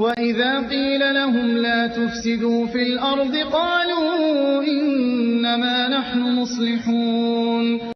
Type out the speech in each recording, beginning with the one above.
وَإِذَا قِيلَ لَهُمْ لَا تُفْسِدُوا فِي الْأَرْضِ قَالُوا إِنَّمَا نَحْنُ مُصْلِحُونَ۔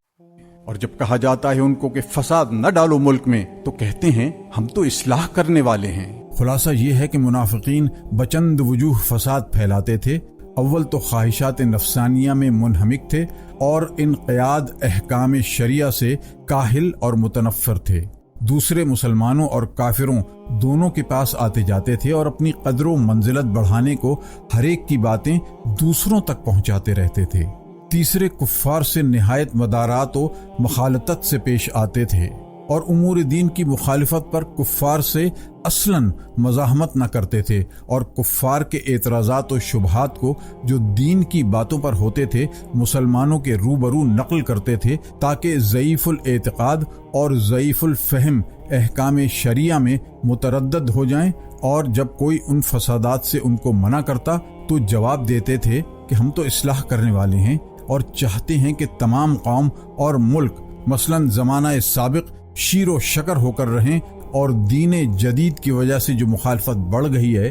اور جب کہا جاتا ہے ان کو کہ فساد نہ ڈالو ملک میں تو کہتے ہیں ہم تو اصلاح کرنے والے ہیں۔ خلاصہ یہ ہے کہ منافقین بچند وجوہ فساد پھیلاتے تھے۔ اول تو خواہشات نفسانیہ میں منہمک تھے اور انقیاد احکام شریعہ سے کاہل اور متنفر تھے۔ دوسرے مسلمانوں اور کافروں دونوں کے پاس آتے جاتے تھے اور اپنی قدر و منزلت بڑھانے کو ہر ایک کی باتیں دوسروں تک پہنچاتے رہتے تھے۔ تیسرے کفار سے نہایت مدارات و مخالطت سے پیش آتے تھے اور امور دین کی مخالفت پر کفار سے اصلاً مزاحمت نہ کرتے تھے، اور کفار کے اعتراضات و شبہات کو جو دین کی باتوں پر ہوتے تھے مسلمانوں کے روبرو نقل کرتے تھے تاکہ ضعیف الاعتقاد اور ضعیف الفہم احکام شریعہ میں متردد ہو جائیں، اور جب کوئی ان فسادات سے ان کو منع کرتا تو جواب دیتے تھے کہ ہم تو اصلاح کرنے والے ہیں اور چاہتے ہیں کہ تمام قوم اور ملک مثلاً زمانہ سابق شیر و شکر ہو کر رہیں، اور دین جدید کی وجہ سے جو مخالفت بڑھ گئی ہے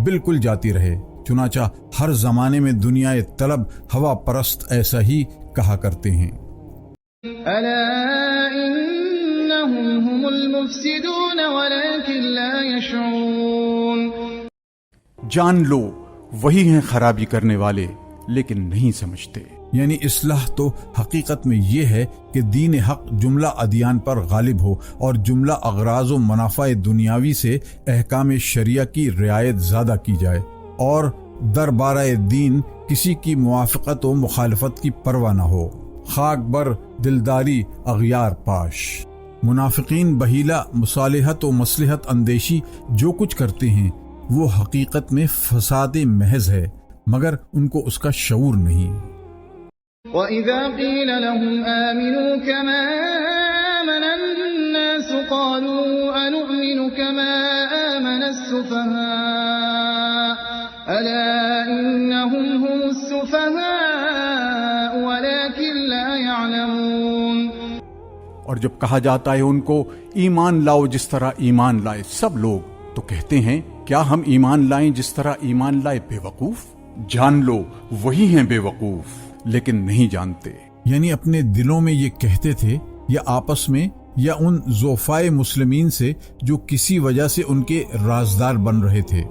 بالکل جاتی رہے۔ چنانچہ ہر زمانے میں دنیا طلب ہوا پرست ایسا ہی کہا کرتے ہیں۔ الا انہم هم المفسدون ولكن لا يشعرون۔ جان لو وہی ہیں خرابی کرنے والے لیکن نہیں سمجھتے۔ یعنی اصلاح تو حقیقت میں یہ ہے کہ دین حق جملہ ادیان پر غالب ہو اور جملہ اغراض و منافع دنیاوی سے احکام شریعہ کی رعایت زیادہ کی جائے، اور دربارہ دین کسی کی موافقت و مخالفت کی پرواہ نہ ہو، خاک بر دلداری اغیار پاش۔ منافقین بحیلہ مصالحت و مصلحت اندیشی جو کچھ کرتے ہیں وہ حقیقت میں فساد محض ہے، مگر ان کو اس کا شعور نہیں۔ وَإِذَا قِيلَ لَهُمْ آمِنُوا كَمَا آمَنَ النَّاسُ قَالُوا أَنُؤْمِنُ كَمَا آمَنَ السُّفَهَاءُ أَلَا إِنَّهُمْ هُمُ السُّفَهَاءُ وَلَكِنْ لَا يَعْلَمُونَ۔ اور جب کہا جاتا ہے ان کو ایمان لاؤ جس طرح ایمان لائے سب لوگ تو کہتے ہیں کیا ہم ایمان لائیں جس طرح ایمان لائے بے وقوف؟ جان لو وہی ہیں بے وقوف لیکن نہیں جانتے۔ یعنی اپنے دلوں میں یہ کہتے تھے یا آپس میں یا ان ضعفائے مسلمین سے جو کسی وجہ سے ان کے رازدار بن رہے تھے۔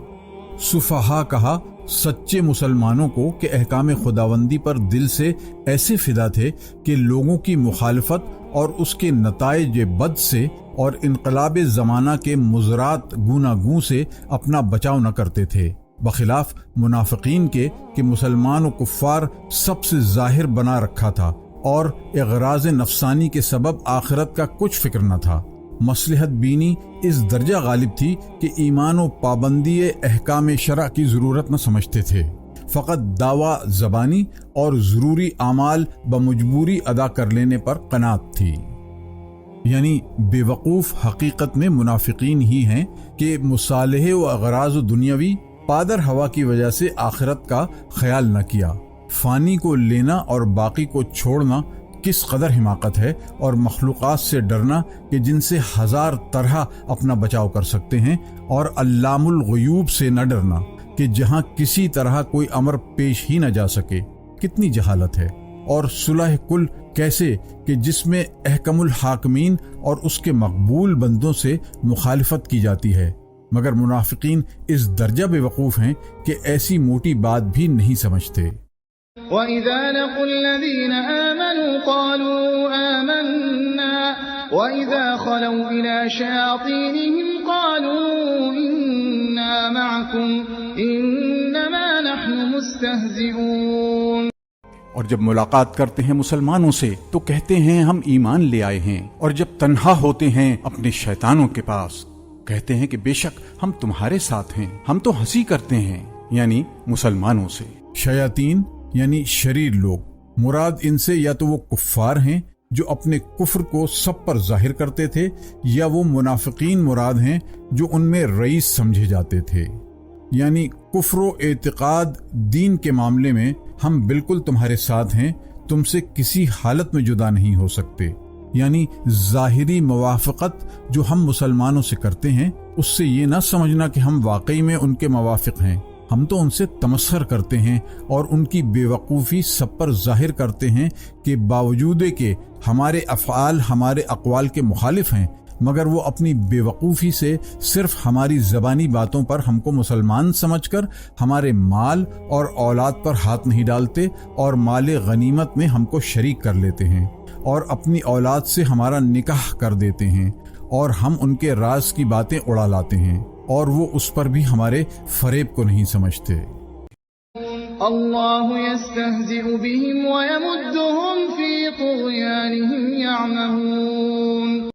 صفحاء کہا سچے مسلمانوں کو کہ احکام خداوندی پر دل سے ایسے فدا تھے کہ لوگوں کی مخالفت اور اس کے نتائج بد سے اور انقلاب زمانہ کے مضرات گوناگوں سے اپنا بچاؤ نہ کرتے تھے، بخلاف منافقین کے کہ مسلمان و کفار سب سے ظاہر بنا رکھا تھا اور اغراض نفسانی کے سبب آخرت کا کچھ فکر نہ تھا۔ مصلحت بینی اس درجہ غالب تھی کہ ایمان و پابندی احکام شرع کی ضرورت نہ سمجھتے تھے، فقط دعویٰ زبانی اور ضروری اعمال بمجبوری ادا کر لینے پر قناعت تھی۔ یعنی بے وقوف حقیقت میں منافقین ہی ہیں کہ مصالحے و اغراض دنیاوی پادر ہوا کی وجہ سے آخرت کا خیال نہ کیا۔ فانی کو لینا اور باقی کو چھوڑنا کس قدر حماقت ہے، اور مخلوقات سے ڈرنا کہ جن سے ہزار طرح اپنا بچاؤ کر سکتے ہیں، اور علام الغیوب سے نہ ڈرنا کہ جہاں کسی طرح کوئی امر پیش ہی نہ جا سکے، کتنی جہالت ہے۔ اور صلح کل کیسے کہ جس میں احکم الحاکمین اور اس کے مقبول بندوں سے مخالفت کی جاتی ہے، مگر منافقین اس درجہ بے وقوف ہیں کہ ایسی موٹی بات بھی نہیں سمجھتے۔ وَإِذَا لَقُوا الَّذِينَ آمَنُوا قَالُوا آمَنَّا وَإِذَا خَلَوْا إِلَى شَيَاطِينِهِمْ قَالُوا إِنَّا مَعَكُمْ إِنَّمَا نَحْنُ مُسْتَهْزِئُونَ۔ اور جب ملاقات کرتے ہیں مسلمانوں سے تو کہتے ہیں ہم ایمان لے آئے ہیں، اور جب تنہا ہوتے ہیں اپنے شیطانوں کے پاس کہتے ہیں کہ بے شک ہم تمہارے ساتھ ہیں، ہم تو ہنسی کرتے ہیں، یعنی مسلمانوں سے۔ شیاطین یعنی شریر لوگ، مراد ان سے یا تو وہ کفار ہیں جو اپنے کفر کو سب پر ظاہر کرتے تھے، یا وہ منافقین مراد ہیں جو ان میں رئیس سمجھے جاتے تھے۔ یعنی کفر و اعتقاد دین کے معاملے میں ہم بالکل تمہارے ساتھ ہیں، تم سے کسی حالت میں جدا نہیں ہو سکتے، یعنی ظاہری موافقت جو ہم مسلمانوں سے کرتے ہیں اس سے یہ نہ سمجھنا کہ ہم واقعی میں ان کے موافق ہیں، ہم تو ان سے تمسخر کرتے ہیں اور ان کی بے وقوفی سب پر ظاہر کرتے ہیں کہ باوجود کہ ہمارے افعال ہمارے اقوال کے مخالف ہیں مگر وہ اپنی بے وقوفی سے صرف ہماری زبانی باتوں پر ہم کو مسلمان سمجھ کر ہمارے مال اور اولاد پر ہاتھ نہیں ڈالتے اور مال غنیمت میں ہم کو شریک کر لیتے ہیں اور اپنی اولاد سے ہمارا نکاح کر دیتے ہیں اور ہم ان کے راز کی باتیں اڑا لاتے ہیں اور وہ اس پر بھی ہمارے فریب کو نہیں سمجھتے۔ اللہ یستہزئ بہم ویمدہم فی طغیانہم یعمہون۔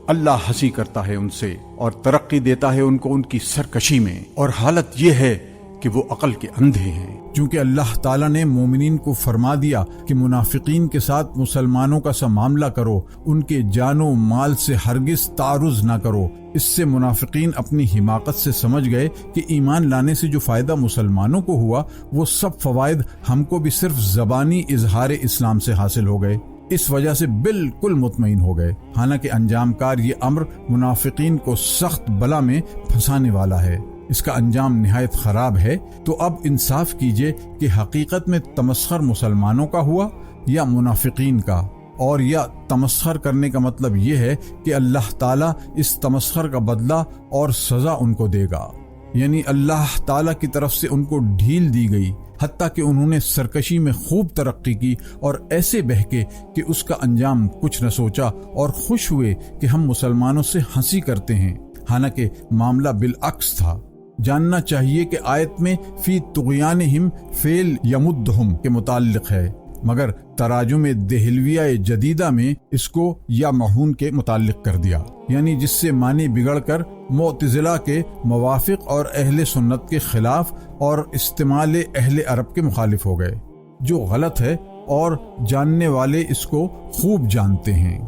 اللہ ہنسی کرتا ہے ان سے اور ترقی دیتا ہے ان کو ان کی سرکشی میں، اور حالت یہ ہے کہ وہ عقل کے اندھے ہیں۔ چونکہ اللہ تعالیٰ نے مومنین کو فرما دیا کہ منافقین کے ساتھ مسلمانوں کا سا معاملہ کرو، ان کے جان و مال سے ہرگز تعرض نہ کرو، اس سے منافقین اپنی حماقت سے سمجھ گئے کہ ایمان لانے سے جو فائدہ مسلمانوں کو ہوا وہ سب فوائد ہم کو بھی صرف زبانی اظہار اسلام سے حاصل ہو گئے، اس وجہ سے بالکل مطمئن ہو گئے۔ حالانکہ انجام کار یہ امر منافقین کو سخت بلا میں پھنسانے والا ہے، اس کا انجام نہایت خراب ہے۔ تو اب انصاف کیجئے کہ حقیقت میں تمسخر مسلمانوں کا ہوا یا منافقین کا، اور یا تمسخر کرنے کا مطلب یہ ہے کہ اللہ تعالیٰ اس تمسخر کا بدلہ اور سزا ان کو دے گا، یعنی اللہ تعالیٰ کی طرف سے ان کو ڈھیل دی گئی، حتیٰ کہ انہوں نے سرکشی میں خوب ترقی کی اور ایسے بہکے کہ اس کا انجام کچھ نہ سوچا اور خوش ہوئے کہ ہم مسلمانوں سے ہنسی کرتے ہیں، حالانکہ معاملہ بالعکس تھا۔ جاننا چاہیے کہ آیت میں فی طغیانہم فعل یمدہم کے متعلق ہے، مگر تراجم دہلویہ جدیدہ میں اس کو یا محون کے متعلق کر دیا، یعنی جس سے معنی بگڑ کر معتزلہ کے موافق اور اہل سنت کے خلاف اور استعمال اہل عرب کے مخالف ہو گئے، جو غلط ہے اور جاننے والے اس کو خوب جانتے ہیں۔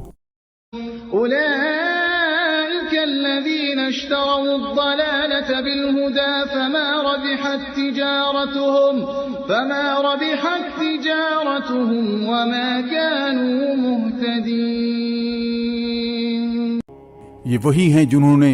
الذين اشتروا الضلالة بالهدى فما ربحت تجارتهم وما كانوا مهتدين۔ یہ وہی ہیں جنہوں نے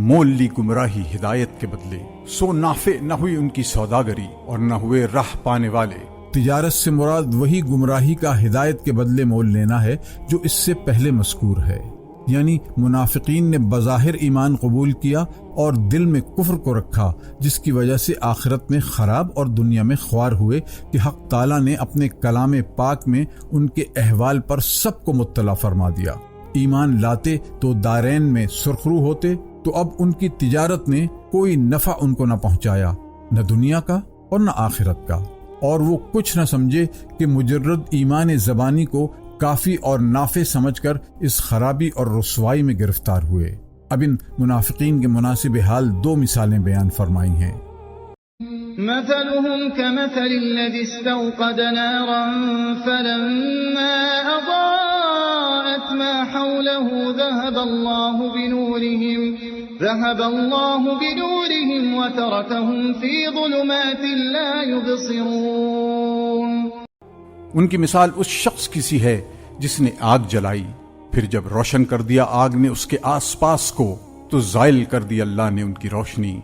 مول لی گمراہی ہدایت کے بدلے، سو نافع نہ ہوئی ان کی سوداگری اور نہ ہوئے راہ پانے والے۔ تجارت سے مراد وہی گمراہی کا ہدایت کے بدلے مول لینا ہے جو اس سے پہلے مذکور ہے، یعنی منافقین نے بظاہر ایمان قبول کیا اور دل میں کفر کو رکھا، جس کی وجہ سے آخرت میں خراب اور دنیا میں خوار ہوئے کہ حق تعالیٰ نے اپنے کلام پاک میں ان کے احوال پر سب کو مطلع فرما دیا۔ ایمان لاتے تو دارین میں سرخرو ہوتے، تو اب ان کی تجارت نے کوئی نفع ان کو نہ پہنچایا، نہ دنیا کا اور نہ آخرت کا، اور وہ کچھ نہ سمجھے کہ مجرد ایمان زبانی کو کافی اور نافع سمجھ کر اس خرابی اور رسوائی میں گرفتار ہوئے۔ اب ان منافقین کے مناسب حال دو مثالیں بیان فرمائی ہیں۔ مثلهم كمثل الذي استوقد نارا فلما أضاءت ما حوله ذهب الله بنورهم وتركهم في ظلمات لا يبصرون۔ ان کی مثال اس شخص کی سی ہے جس نے آگ جلائی، پھر جب روشن کر دیا آگ نے اس کے آس پاس کو، تو زائل کر دی اللہ نے ان کی روشنی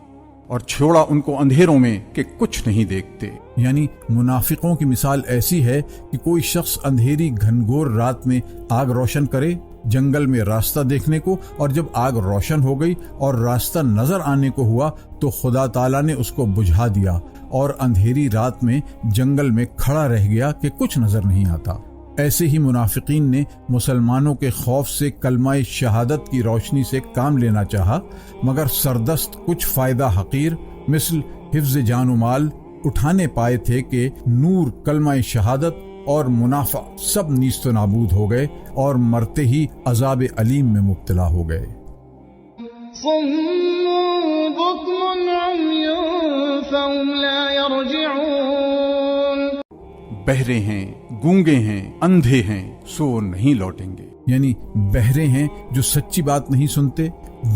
اور چھوڑا ان کو اندھیروں میں کہ کچھ نہیں دیکھتے۔ یعنی منافقوں کی مثال ایسی ہے کہ کوئی شخص اندھیری گھنگھور رات میں آگ روشن کرے جنگل میں راستہ دیکھنے کو، اور جب آگ روشن ہو گئی اور راستہ نظر آنے کو ہوا تو خدا تعالیٰ نے اس کو بجھا دیا اور اندھیری رات میں جنگل میں کھڑا رہ گیا کہ کچھ نظر نہیں آتا۔ ایسے ہی منافقین نے مسلمانوں کے خوف سے کلمہ شہادت کی روشنی سے کام لینا چاہا، مگر سردست کچھ فائدہ حقیر مثل حفظ جان و مال اٹھانے پائے تھے کہ نور کلمہ شہادت اور منافع سب نیست و نابود ہو گئے اور مرتے ہی عذاب علیم میں مبتلا ہو گئے۔ صم بکم عمی فهم لا يرجعون۔ بہرے ہیں، گونگے ہیں، اندھے ہیں، سو نہیں لوٹیں گے۔ یعنی بہرے ہیں جو سچی بات نہیں سنتے،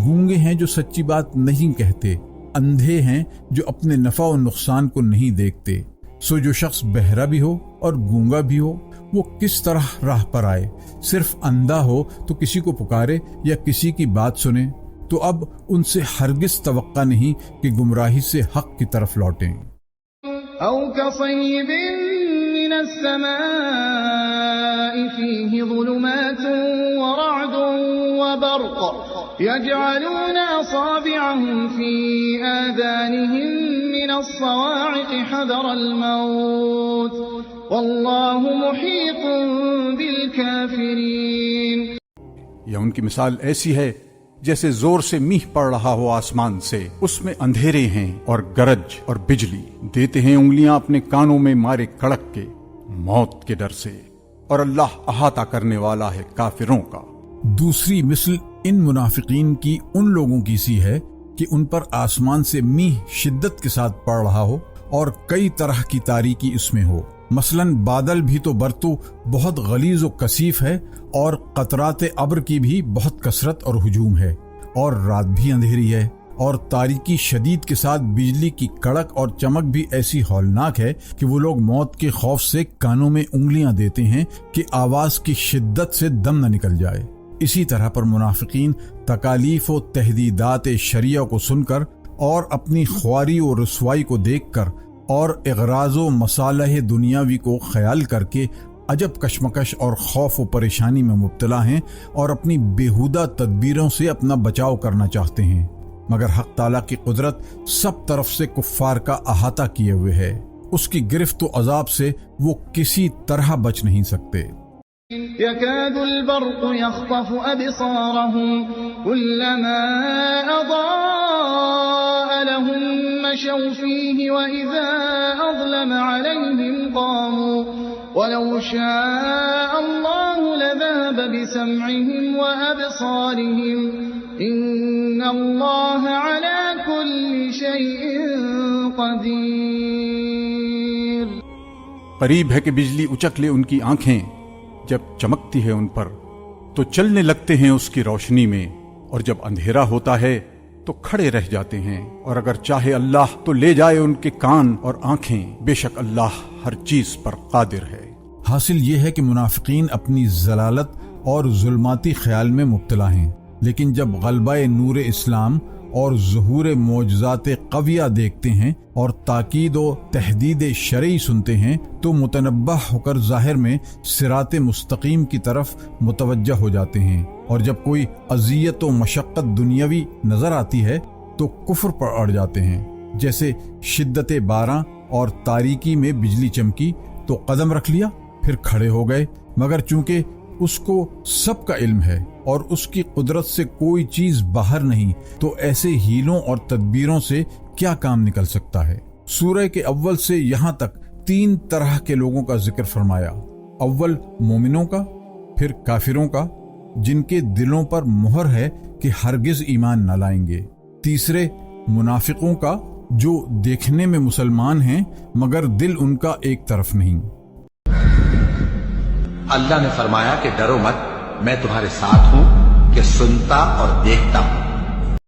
گونگے ہیں جو سچی بات نہیں کہتے، اندھے ہیں جو اپنے نفع و نقصان کو نہیں دیکھتے۔ سو جو شخص بہرا بھی ہو اور گونگا بھی ہو وہ کس طرح راہ پر آئے، صرف اندھا ہو تو کسی کو پکارے یا کسی کی بات سنے، تو اب ان سے ہرگز توقع نہیں کہ گمراہی سے حق کی طرف لوٹیں۔ أو كصيب من السماء فيه ظلمات ورعد وبرق يجعلون أصابعهم في آذانهم من الصواعق حذر الموت والله محيط بالكافرين۔ یا ان کی مثال ایسی ہے جیسے زور سے میہ پڑ رہا ہو آسمان سے، اس میں اندھیرے ہیں اور گرج اور بجلی، دیتے ہیں انگلیاں اپنے کانوں میں مارے کڑک کے، موت کے ڈر سے، اور اللہ احاطہ کرنے والا ہے کافروں کا۔ دوسری مثل ان منافقین کی ان لوگوں کی سی ہے کہ ان پر آسمان سے میہ شدت کے ساتھ پڑ رہا ہو اور کئی طرح کی تاریکی اس میں ہو، مثلاً بادل بھی تو برتو بہت غلیظ و کثیف ہے، اور قطرات ابر کی بھی بہت کثرت اور ہجوم ہے، اور رات بھی اندھیری ہے، اور تاریکی شدید کے ساتھ بجلی کی کڑک اور چمک بھی ایسی ہولناک ہے کہ وہ لوگ موت کے خوف سے کانوں میں انگلیاں دیتے ہیں کہ آواز کی شدت سے دم نہ نکل جائے۔ اسی طرح پر منافقین تکالیف و تہدیدات شریعہ کو سن کر اور اپنی خواری و رسوائی کو دیکھ کر اور اغراض و مصالح دنیاوی کو خیال کر کے عجب کشمکش اور خوف و پریشانی میں مبتلا ہیں اور اپنی بیہودہ تدبیروں سے اپنا بچاؤ کرنا چاہتے ہیں، مگر حق تعالیٰ کی قدرت سب طرف سے کفار کا احاطہ کیے ہوئے ہے، اس کی گرفت و عذاب سے وہ کسی طرح بچ نہیں سکتے۔ يكاد البرق يخطف أبصارهم كلما أضاء لهم مشوا فيه وإذا أظلم عليهم قاموا ولو شاء الله لذهب بسمعهم وأبصارهم إن الله على كل شيء قدير۔ قریب ہے کہ بجلی اچک لے ان کی آنکھیں، جب چمکتی ہے ان پر تو چلنے لگتے ہیں اس کی روشنی میں، اور جب اندھیرا ہوتا ہے تو کھڑے رہ جاتے ہیں، اور اگر چاہے اللہ تو لے جائے ان کے کان اور آنکھیں، بے شک اللہ ہر چیز پر قادر ہے۔ حاصل یہ ہے کہ منافقین اپنی ضلالت اور ظلماتی خیال میں مبتلا ہیں، لیکن جب غلبہ نور اسلام اور ظہور معجزات قویہ دیکھتے ہیں اور تاکید و تحدید شرعی سنتے ہیں تو متنبہ ہو کر ظاہر میں صراط مستقیم کی طرف متوجہ ہو جاتے ہیں، اور جب کوئی اذیت و مشقت دنیاوی نظر آتی ہے تو کفر پر اڑ جاتے ہیں، جیسے شدت باران اور تاریکی میں بجلی چمکی تو قدم رکھ لیا، پھر کھڑے ہو گئے، مگر چونکہ اس کو سب کا علم ہے اور اس کی قدرت سے کوئی چیز باہر نہیں، تو ایسے ہیلوں اور تدبیروں سے کیا کام نکل سکتا ہے۔ سورہ کے اول سے یہاں تک 3 طرح کے لوگوں کا ذکر فرمایا، اول مومنوں کا، پھر کافروں کا جن کے دلوں پر مہر ہے کہ ہرگز ایمان نہ لائیں گے، تیسرے منافقوں کا جو دیکھنے میں مسلمان ہیں مگر دل ان کا ایک طرف نہیں۔ اللہ نے فرمایا کہ ڈرو مت، میں تمہارے ساتھ ہوں کہ سنتا اور دیکھتا ہوں۔